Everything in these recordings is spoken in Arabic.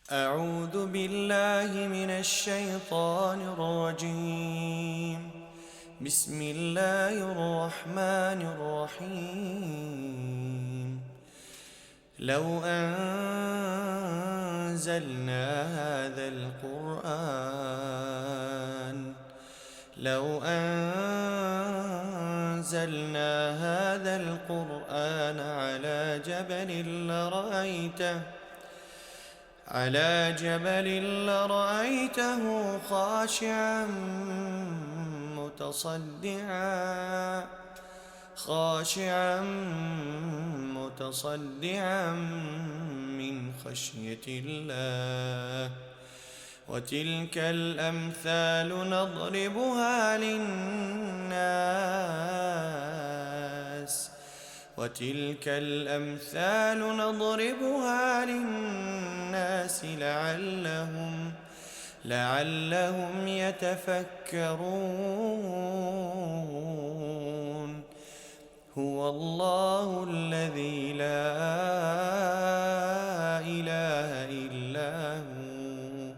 أعوذ بالله من الشيطان الرجيم. بسم الله الرحمن الرحيم. لو أنزلنا هذا القرآن على جبل لرأيته خاشعا متصدعا من خشية الله. وتلك الأمثال نضربها للناس لعلهم يتفكرون. هو الله الذي لا إله إلا هو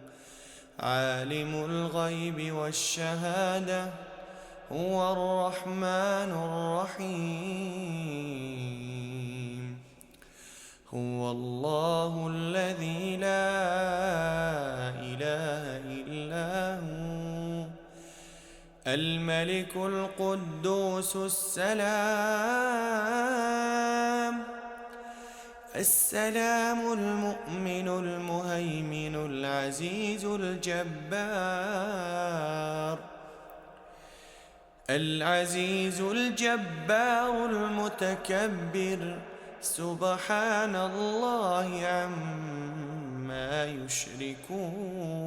عالم الغيب والشهادة هو الرحمن الرحيم. هو الله الذي لا إله إلا هو الملك القدوس السلام المؤمن المهيمن العزيز الجبار المتكبر. سبحان الله عما يشركون.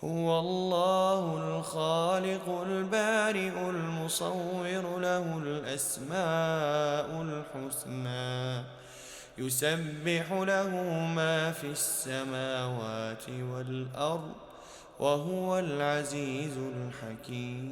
هو الله الخالق البارئ المصور له الأسماء الحسنى يسبح له ما في السماوات والأرض وهو العزيز الحكيم.